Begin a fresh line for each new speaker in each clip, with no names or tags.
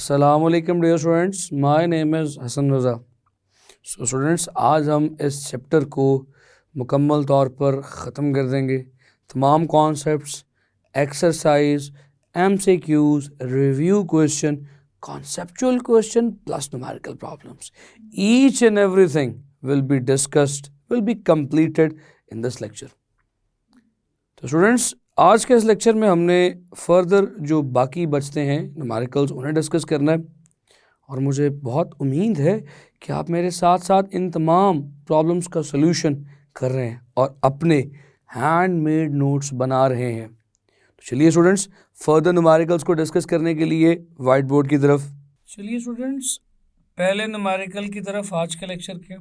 अस्सलामुअलैकुम dear students, my name is Hasan Raza. So students, आज हम इस चैप्टर को मुकम्मल तौर पर ख़त्म कर देंगे। तमाम concepts, exercise, MCQs, review question, conceptual question plus numerical problems. Each and everything will be discussed, will be completed in this lecture. तो स्टूडेंट्स, आज के इस लेक्चर में हमने फर्दर जो बाकी बचते हैं न्यूमेरिकल्स उन्हें डिस्कस करना है और मुझे बहुत उम्मीद है कि आप मेरे साथ साथ इन तमाम प्रॉब्लम्स का सलूशन कर रहे हैं और अपने हैंडमेड नोट्स बना रहे हैं। तो चलिए स्टूडेंट्स, फर्दर न्यूमेरिकल्स को डिस्कस करने के लिए वाइट बोर्ड की तरफ चलिए स्टूडेंट्स, पहले न्यूमेरिकल की तरफ आज के लेक्चर के।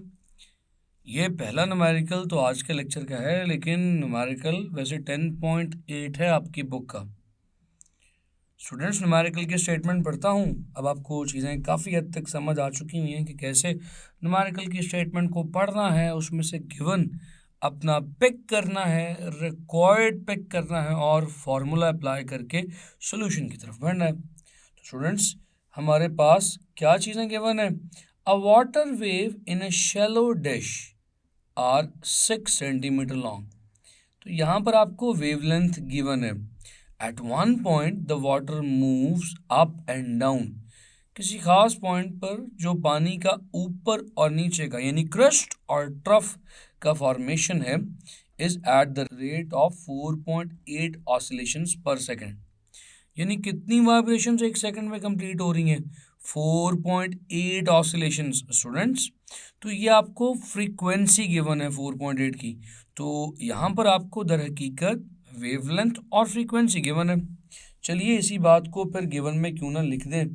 ये पहला न्यूमेरिकल तो आज के लेक्चर का है, लेकिन न्यूमेरिकल वैसे 10.8 है आपकी बुक का। स्टूडेंट्स, न्यूमेरिकल की स्टेटमेंट पढ़ता हूँ। अब आपको चीज़ें काफ़ी हद तक समझ आ चुकी हुई हैं कि कैसे न्यूमेरिकल की स्टेटमेंट को पढ़ना है, उसमें से गिवन अपना पिक करना है, रिक्वायर्ड पिक करना है और फार्मूला अप्लाई करके सोल्यूशन की तरफ बढ़ना है। तो स्टूडेंट्स, हमारे पास क्या चीज़ें गिवन है? A water wave in a shallow dish are 6 centimetre long. तो यहाँ पर आपको वेवलेंथ गिवन है। At one point the water moves up and down. किसी खास पॉइंट पर जो पानी का ऊपर और नीचे का यानी क्रस्ट और ट्रफ का फॉर्मेशन है is at the rate of 4.8 oscillations पर सेकेंड। यानी कितनी वाइब्रेशंस एक सेकंड में कंप्लीट हो रही हैं? 4.8 ऑसिलेशंस स्टूडेंट्स। तो ये आपको फ्रीक्वेंसी गिवन है 4.8 की। तो यहाँ पर आपको दर हकीकत वेवलेंथ और फ्रीक्वेंसी गिवन है। चलिए इसी बात को फिर गिवन में क्यों ना लिख दें।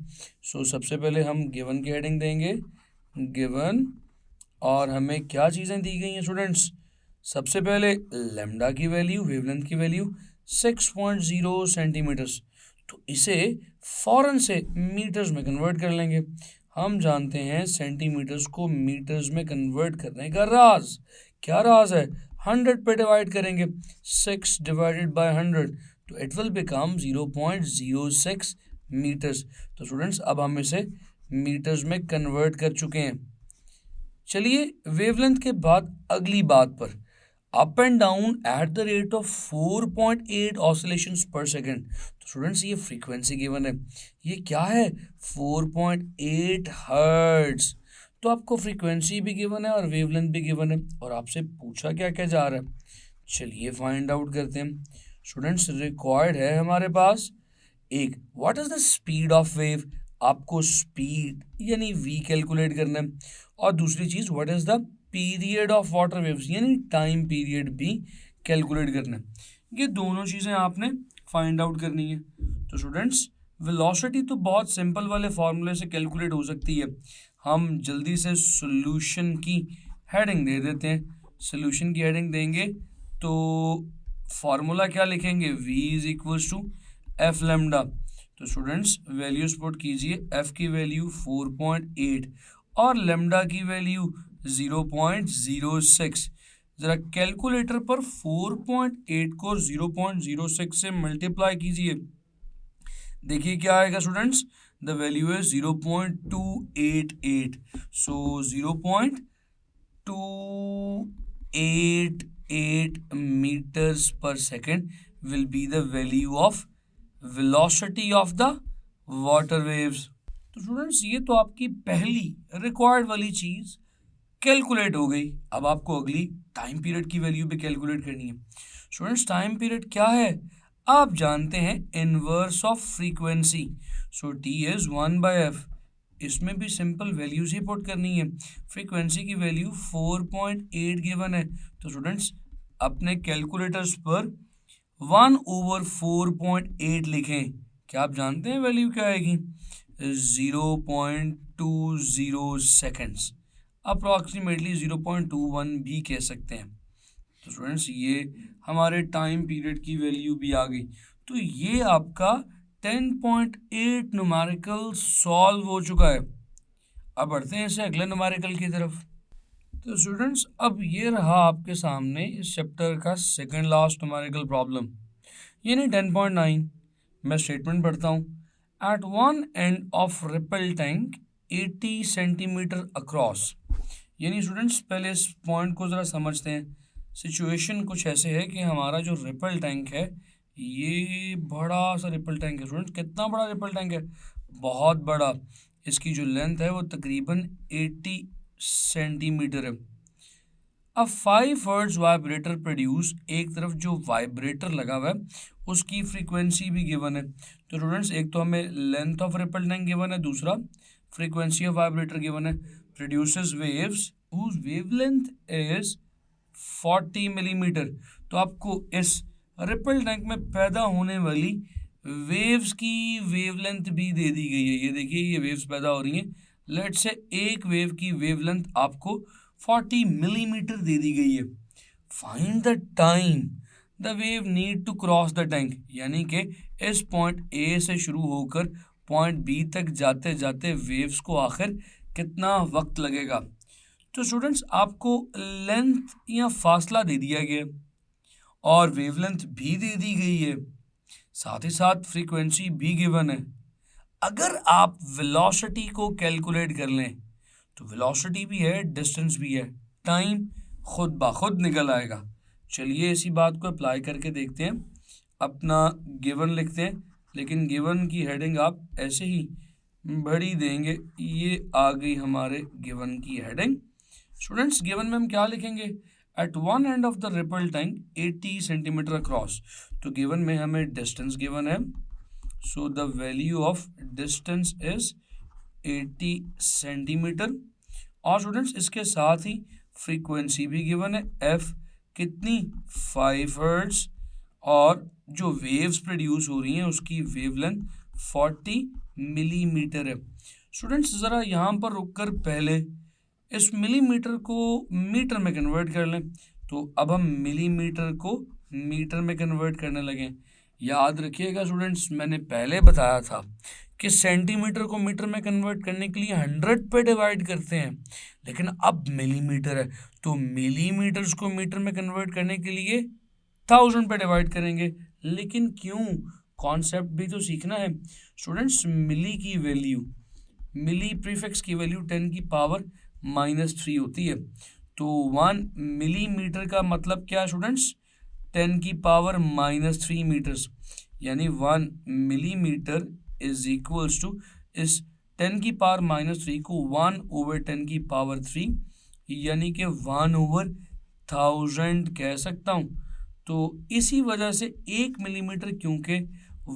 सबसे पहले हम गिवन की हेडिंग देंगे गिवन, और हमें क्या चीज़ें दी गई हैं स्टूडेंट्स? सबसे पहले लैम्डा की वैल्यू, वेवलेंथ की वैल्यू 6.0 सेंटीमीटर्स। तो इसे फ़ौरन से मीटर्स में कन्वर्ट कर लेंगे। हम जानते हैं सेंटीमीटर्स को मीटर्स में कन्वर्ट करने का राज। क्या राज है? 100 पे डिवाइड करेंगे, 6 डिवाइडेड बाय 100, तो इट विल बिकम 0.06 मीटर्स। तो स्टूडेंट्स, अब हम इसे मीटर्स में कन्वर्ट कर चुके हैं। चलिए वेवलेंथ के बाद अगली बात पर, up and down at the rate of 4.8 oscillations पर सेकेंड। तो स्टूडेंट्स, ये फ्रीक्वेंसी गिवन है। ये क्या है? 4.8 हर्ट्ज। तो आपको फ्रीक्वेंसी भी गिवन है और वेवलेंथ भी गिवन है, और आपसे पूछा क्या क्या जा रहा है। चलिए फाइंड आउट करते हैं। स्टूडेंट्स, रिक्वायर्ड है हमारे पास एक, what is the speed of wave. आपको स्पीड यानी v कैलकुलेट करना है, और दूसरी चीज what is the period of water waves यानी टाइम पीरियड भी कैलकुलेट करना है। ये दोनों चीज़ें आपने फाइंड आउट करनी है। तो स्टूडेंट्स, वेलोसिटी तो बहुत सिंपल वाले फॉर्मूले से कैलकुलेट हो सकती है। हम जल्दी से सोल्यूशन की हेडिंग दे देते हैं। सोल्यूशन की हेडिंग देंगे तो फार्मूला क्या लिखेंगे? v is equals to F lambda. तो स्टूडेंट्स, वैल्यूज पुट कीजिए। f की वैल्यू 4.8 और लेमडा की वैल्यू 0.06। ज़रा कैलकुलेटर पर 4.8 को 0.06 से मल्टीप्लाई कीजिए। देखिए क्या आएगा स्टूडेंट्स? द वैल्यू है 0.288। सो 0.288 metres per second will be the value of velocity of the water waves. तो स्टूडेंट्स, ये तो आपकी पहली रिक्वायर्ड वाली चीज़ कैलकुलेट हो गई। अब आपको अगली टाइम पीरियड की वैल्यू भी कैलकुलेट करनी है। स्टूडेंट्स, टाइम पीरियड क्या है? आप जानते हैं inverse of frequency. So t is 1/f। इसमें भी सिंपल वैल्यूज ही पुट करनी है। फ्रीक्वेंसी की वैल्यू 4.8 गिवन है। तो स्टूडेंट्स, अपने कैलकुलेटर्स पर 1/4.8 लिखें। क्या आप जानते हैं वैल्यू क्या आएगी? 0.20 सेकेंड्स, अप्रॉक्सीमेटली 0.21 भी कह सकते हैं। तो स्टूडेंट्स, ये हमारे टाइम पीरियड की वैल्यू भी आ गई। तो ये आपका 10.8 न्यूमेरिकल सॉल्व हो चुका है। अब बढ़ते हैं इसे अगले न्यूमेरिकल की तरफ। तो स्टूडेंट्स, अब ये रहा आपके सामने इस चैप्टर का सेकंड लास्ट न्यूमेरिकल प्रॉब्लम, यानी 10.9। मैं स्टेटमेंट पढ़ता हूँ। At one end of ripple tank 80 centimetre across. यानी स्टूडेंट्स पहले इस पॉइंट को ज़रा समझते हैं। सिचुएशन कुछ ऐसे है कि हमारा जो रिपल टैंक है ये बड़ा सा रिपल टैंक है। स्टूडेंट्स कितना बड़ा रिपल टैंक है, बहुत बड़ा। इसकी जो लेंथ है वो तकरीबन 80 सेंटीमीटर है। अब 5 हर्ट्ज वाइब्रेटर प्रोड्यूस, एक तरफ जो वाइब्रेटर लगा हुआ है उसकी फ्रीक्वेंसी भी गिवन है। तो स्टूडेंट्स एक तो हमें length of ripple tank given है, दूसरा फ्रीक्वेंसी ऑफ वाइब्रेटर गिवन है। Produces waves whose wavelength is 40 millimetre. तो आपको इस रिपल टैंक में पैदा होने वाली वेव्स की वेवलेंथ भी दे दी गई है। ये देखिए ये वेव्स पैदा हो रही हैं। लेट्स से एक वेव की वेवलेंथ आपको 40 मिलीमीटर दे दी गई है। Find the time the wave need to cross the tank, यानी कि इस पॉइंट ए से शुरू होकर पॉइंट बी तक जाते जाते वेव्स को आखिर कितना वक्त लगेगा। तो स्टूडेंट्स आपको लेंथ या फासला दे दिया गया और वेवलेंथ भी दे दी गई है, साथ ही साथ फ्रीक्वेंसी भी गिवन है। अगर आप वेलोसिटी को कैलकुलेट कर लें तो वेलोसिटी भी है, डिस्टेंस भी है, टाइम खुद ब खुद निकल आएगा। चलिए इसी बात को अप्लाई करके देखते हैं। अपना गिवन लिखते हैं, लेकिन गिवन की हेडिंग आप ऐसे ही बड़ी देंगे। ये आ गई हमारे गिवन की हेडिंग। स्टूडेंट्स गिवन में हम क्या लिखेंगे? At one end of the ripple tank 80 centimetre across. तो गिवन में हमें डिस्टेंस गिवन है, so the value of distance is 80 centimetre. और स्टूडेंट्स इसके साथ ही फ्रीक्वेंसी भी गिवन है, एफ कितनी 5 हर्ट्ज, और जो वेव्स प्रोड्यूस हो रही हैं उसकी वेवलेंथ 40 मिलीमीटर है। स्टूडेंट्स ज़रा यहाँ पर रुककर पहले इस मिलीमीटर को मीटर में कन्वर्ट कर लें। तो अब हम मिलीमीटर को मीटर में कन्वर्ट करने लगे। याद रखिएगा स्टूडेंट्स, मैंने पहले बताया था कि सेंटीमीटर को मीटर में कन्वर्ट करने के लिए 100 पे डिवाइड करते हैं, लेकिन अब मिलीमीटर है तो मिलीमीटर्स को मीटर में कन्वर्ट करने के लिए 1000 पे डिवाइड करेंगे। लेकिन क्यों, कॉन्सेप्ट भी तो सीखना है स्टूडेंट्स। मिली की वैल्यू, मिली प्रीफिक्स की वैल्यू 10 की पावर -3 होती है। तो 1 मिलीमीटर का मतलब क्या है स्टूडेंट्स? 10 की पावर -3 मीटर्स, यानी 1 मिलीमीटर इज इक्वल्स टू इस 10 की पावर -3 को 1/10 की पावर 3, यानी कि 1/1000 कह सकता हूँ। तो इसी वजह से 1 मिलीमीटर क्योंकि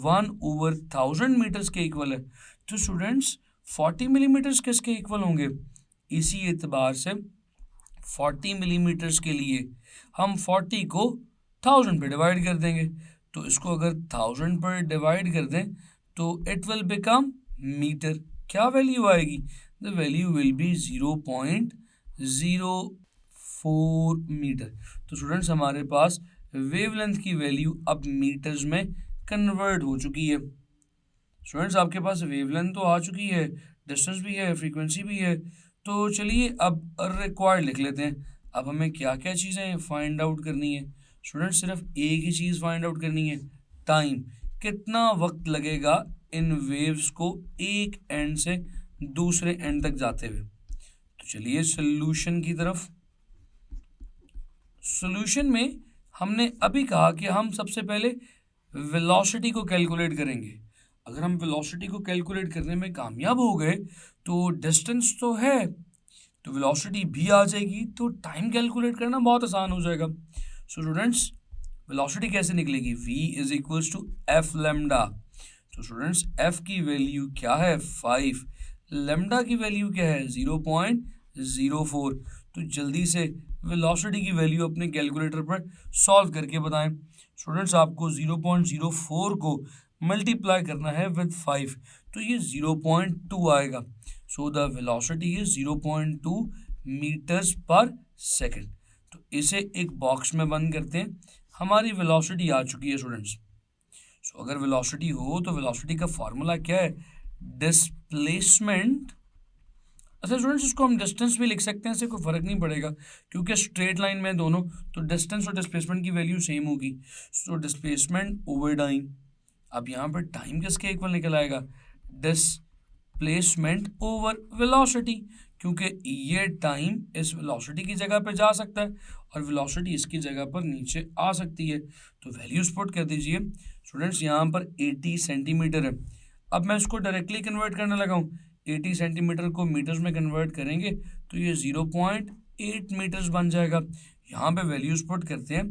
1/1000 मीटर्स के इक्वल है, तो स्टूडेंट्स 40 मिलीमीटर्स किसके इक्वल होंगे? इसी एतबार से 40 मिलीमीटर्स के लिए हम 40 को 1000 पे डिवाइड कर देंगे। तो इसको अगर 1000 पर डिवाइड कर दें तो इट विल बिकम मीटर। क्या वैल्यू आएगी? The value will be 0.04 metre. तो स्टूडेंट्स हमारे पास वेवलेंथ की वैल्यू अब मीटर्स में कन्वर्ट हो चुकी है। स्टूडेंट्स आपके पास वेवलेंथ तो आ चुकी है, डिस्टेंस भी है, फ्रीक्वेंसी भी है। तो चलिए अब रिक्वायर्ड लिख लेते हैं। अब हमें क्या क्या चीज़ें फाइंड आउट करनी है? स्टूडेंट्स सिर्फ एक ही चीज़ फाइंड आउट करनी है, टाइम। कितना वक्त लगेगा इन वेव्स को एक एंड से दूसरे एंड तक जाते हुए। तो चलिए सोल्यूशन की तरफ। सोल्यूशन में हमने अभी कहा कि हम सबसे पहले वेलोसिटी को कैलकुलेट करेंगे। अगर हम वेलोसिटी को कैलकुलेट करने में कामयाब हो गए तो डिस्टेंस तो है तो वेलोसिटी भी आ जाएगी, तो टाइम कैलकुलेट करना बहुत आसान हो जाएगा। सो स्टूडेंट्स वेलोसिटी कैसे निकलेगी? v is equals to F lambda. तो स्टूडेंट्स एफ की वैल्यू क्या है? 5। लेमडा की वैल्यू क्या है? 0.04। तो जल्दी से वेलोसिटी की वैल्यू अपने कैलकुलेटर पर सॉल्व करके बताएं। स्टूडेंट्स आपको 0.04 को मल्टीप्लाई करना है विद 5, तो ये 0.2 आएगा। So the velocity is 0.2 metres per second. तो इसे एक बॉक्स में बंद करते हैं। हमारी वेलोसिटी आ चुकी है स्टूडेंट्स। सो अगर वेलोसिटी हो तो वेलोसिटी का फॉर्मूला क्या है? डिस्प्लेसमेंट। अच्छा स्टूडेंट्स इसको हम डिस्टेंस भी लिख सकते हैं, इससे कोई फ़र्क नहीं पड़ेगा क्योंकि स्ट्रेट लाइन में दोनों, तो डिस्टेंस और डिस्प्लेसमेंट की वैल्यू सेम होगी। So displacement over time. अब यहाँ पर टाइम किसके इक्वल निकल आएगा? डिस्प्लेसमेंट ओवर वेलोसिटी, क्योंकि ये टाइम इस वेलोसिटी की जगह पे जा सकता है और वेलोसिटी इसकी जगह पर नीचे आ सकती है। तो वैल्यूज पुट कर दीजिए स्टूडेंट्स, यहाँ पर 80 सेंटीमीटर है। अब मैं इसको डायरेक्टली कन्वर्ट करने लगा हूँ, 80 सेंटीमीटर को मीटर्स में कन्वर्ट करेंगे तो ये 0.8 मीटर्स बन जाएगा। यहाँ पे वैल्यूज पुट करते हैं,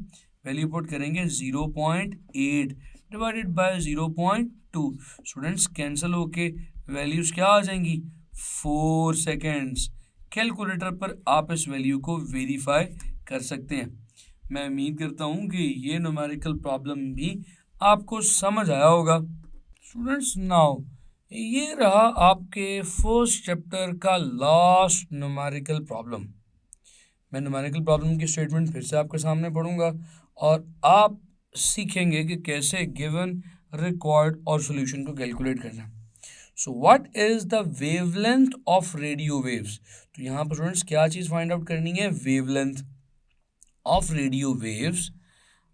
वैल्यू पुट करेंगे 0.8 डिवाइडेड बाय 0.2। स्टूडेंट्स कैंसिल होके वैल्यूज क्या आ जाएंगी, 4 सेकेंड्स। कैलकुलेटर पर आप इस वैल्यू को वेरीफाई कर सकते हैं। मैं उम्मीद करता हूँ कि ये न्यूमेरिकल प्रॉब्लम भी आपको समझ आया होगा। स्टूडेंट्स नाउ ये रहा आपके फर्स्ट चैप्टर का लास्ट न्यूमेरिकल प्रॉब्लम। मैं न्यूमेरिकल प्रॉब्लम की स्टेटमेंट फिर से आपके सामने पढ़ूंगा और आप सीखेंगे कि कैसे गिवन, रिकॉर्ड और सॉल्यूशन को कैलकुलेट करना है। So what is the wavelength of radio waves. तो यहाँ पर स्टूडेंट्स क्या चीज़ फाइंड आउट करनी है, wavelength of radio waves.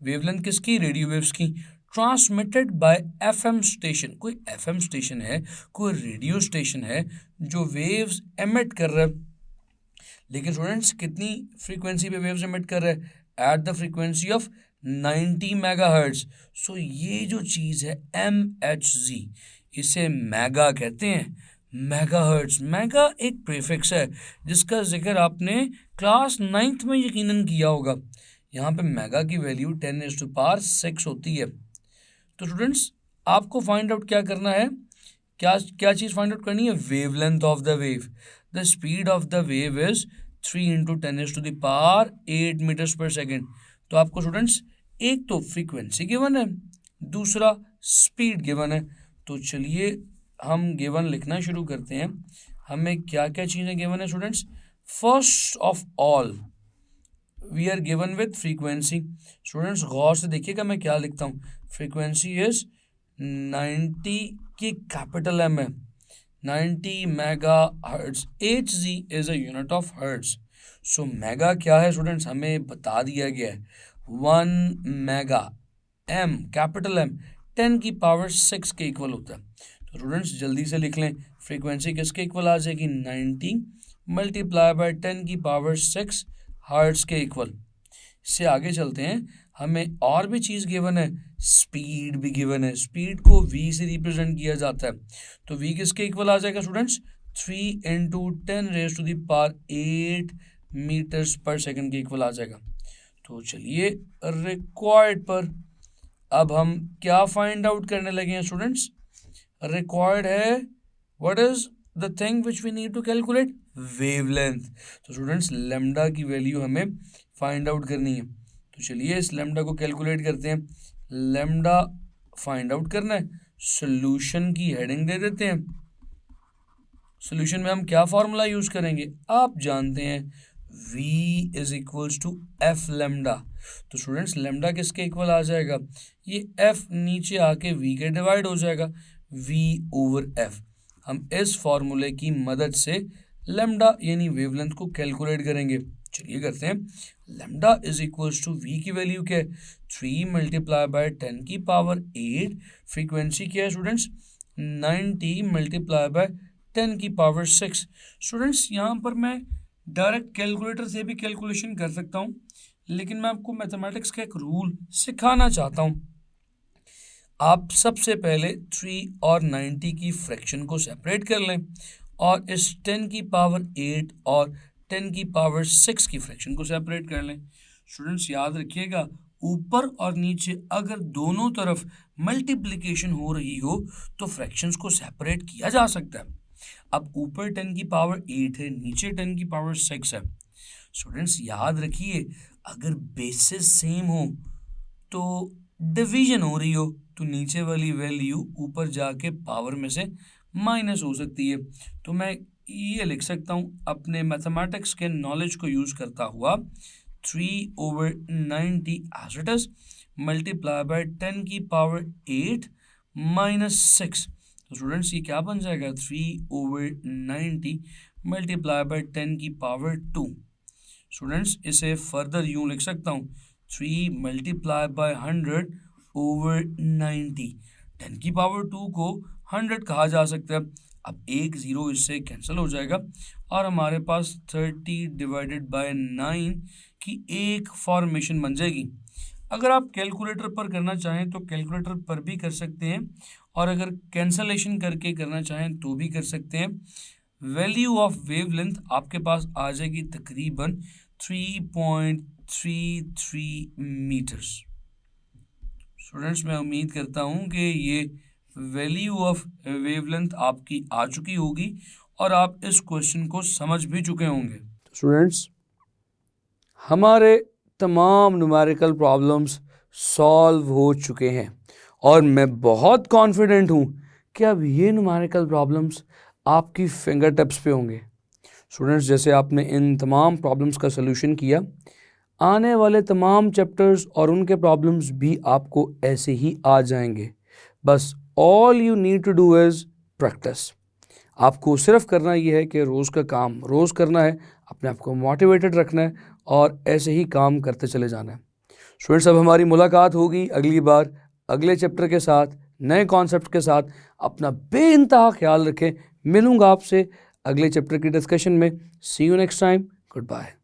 Wavelength किसकी, रेडियो वेव्स की, ट्रांसमिटेड बाय एफएम स्टेशन। कोई एफएम स्टेशन है, कोई रेडियो स्टेशन है जो वेव्स एमिट कर रहा है, लेकिन स्टूडेंट्स कितनी फ्रीक्वेंसी पे वेव्स एमिट कर रहा है, at the frequency of 90 megahertz. So ये जो चीज़ है MHz, इसे मेगा कहते हैं, मेगाहर्ट्ज। मेगा एक प्रीफिक्स है जिसका जिक्र आपने क्लास 9th में यकीनन किया होगा। यहाँ पे मेगा की वैल्यू 10⁻6 होती है। तो स्टूडेंट्स आपको फाइंड आउट क्या करना है, क्या क्या चीज़ फाइंड आउट करनी है, wavelength of the wave. The speed of the wave is 3 × 10⁸8 metres per second. तो आपको स्टूडेंट्स एक तो फ्रीक्वेंसी गिवन है, दूसरा स्पीड गिवन है। तो चलिए हम गिवन लिखना शुरू करते हैं। हमें क्या क्या चीज़ें गिवन है students, first of all we are given with frequency. Students गौर से देखिएगा मैं क्या लिखता हूँ, फ्रीक्वेंसी इज 90 की कैपिटल M है, 90 mega hertz. Hz is a unit of hertz. So mega क्या है स्टूडेंट्स, हमें बता दिया गया है 1 मेगा। M कैपिटल M 10⁻6 के इक्वल होता है। तो स्टूडेंट्स जल्दी से लिख लें, फ्रीक्वेंसी किसके इक्वल आ जाएगी, 90 मल्टीप्लाई बाय 10⁻6 हर्ट्ज के इक्वल। इससे आगे चलते हैं, हमें और भी चीज़ गिवन है, स्पीड भी गिवन है। स्पीड को v से रिप्रेजेंट किया जाता है, तो v किसके इक्वल आ जाएगा स्टूडेंट्स, 3 × 10⁸8 मीटर्स पर सेकंड के इक्वल आ जाएगा। तो चलिए रिक्वायर्ड पर अब हम क्या फाइंड आउट करने लगे हैं स्टूडेंट्स, रिक्वायर्ड है what is the thing which we need to calculate, wavelength. तो स्टूडेंट्स लेमडा की वैल्यू हमें फाइंड आउट करनी है। तो चलिए इस लेमडा को कैलकुलेट करते हैं। लेमडा फाइंड आउट करना है, सोल्यूशन की हेडिंग दे देते हैं। सोल्यूशन में हम क्या फॉर्मूला यूज करेंगे, आप जानते हैं, v is equals to F lambda. तो स्टूडेंट्स लेमडा किसके इक्वल आ जाएगा, ये f नीचे आके v के डिवाइड हो जाएगा, v ओवर f। हम इस फॉर्मूले की मदद से लेमडा यानी वेवलेंथ को कैलकुलेट करेंगे। चलिए करते हैं। Lambda is equals to v की वैल्यू क्या है, 3 मल्टीप्लाई बाय 10⁸8। फ्रीक्वेंसी क्या है स्टूडेंट्स, 90 मल्टीप्लाई बाय 10⁻6। स्टूडेंट्स यहाँ पर मैं डायरेक्ट कैलकुलेटर से भी कैलकुलेशन कर सकता हूँ, लेकिन मैं आपको मैथमेटिक्स का एक रूल सिखाना चाहता हूँ। आप सबसे पहले 3 और 90 की फ्रैक्शन को सेपरेट कर लें और इस 10⁸8 और 10⁻6 की फ्रैक्शन को सेपरेट कर लें। स्टूडेंट्स याद रखिएगा, ऊपर और नीचे अगर दोनों तरफ मल्टीप्लिकेशन हो रही हो तो फ्रैक्शंस को सेपरेट किया जा सकता है। अब ऊपर 10⁸8 है, नीचे 10⁻6 है। स्टूडेंट्स याद रखिए, अगर बेसिस सेम हो तो डिवीजन हो रही हो तो नीचे वाली वैल्यू ऊपर जाके पावर में से माइनस हो सकती है। तो मैं ये लिख सकता हूँ अपने मैथमेटिक्स के नॉलेज को यूज़ करता हुआ, 3/90 as it is multiply by 10⁸8 minus 6। तो स्टूडेंट्स ये क्या बन जाएगा, 3/90 मल्टीप्लाई बाय 10⁻2। स्टूडेंट्स इसे फर्दर यूँ लिख सकता हूँ, 3 मल्टीप्लाई बाय 100/90। 10⁻2 को 100 कहा जा सकता है। अब एक ज़ीरो इससे कैंसिल हो जाएगा और हमारे पास 30 डिवाइडेड बाय 9 की एक फॉर्मेशन बन जाएगी। अगर आप कैलकुलेटर पर करना चाहें तो कैलकुलेटर पर भी कर सकते हैं, और अगर कैंसलेशन करके करना चाहें तो भी कर सकते हैं। वैल्यू ऑफ वेवलेंथ आपके पास आ जाएगी तकरीबन 3.33 मीटर्स। स्टूडेंट्स, मैं उम्मीद करता हूं कि ये वैल्यू ऑफ वेवलेंथ आपकी आ चुकी होगी और आप इस क्वेश्चन को समझ भी चुके होंगे। स्टूडेंट्स, हमारे तमाम न्यूमेरिकल प्रॉब्लम्स सॉल्व हो चुके हैं और मैं बहुत कॉन्फिडेंट हूँ कि अब ये न्यूमेरिकल प्रॉब्लम्स आपकी फिंगर टिप्स पे होंगे। स्टूडेंट्स, जैसे आपने इन तमाम प्रॉब्लम्स का सलूशन किया, आने वाले तमाम चैप्टर्स और उनके प्रॉब्लम्स भी आपको ऐसे ही आ जाएंगे। बस all you need to do is practice. आपको सिर्फ करना ये है कि रोज़ का काम रोज़ करना है, अपने आप को मोटिवेटेड रखना है और ऐसे ही काम करते चले जाना है। स्टूडेंट्स, अब हमारी मुलाकात होगी अगली बार अगले चैप्टर के साथ, नए कॉन्सेप्ट के साथ। अपना बेइंतहा ख्याल रखें। मिलूंगा आपसे अगले चैप्टर की डिस्कशन में। See you next time. Good bye.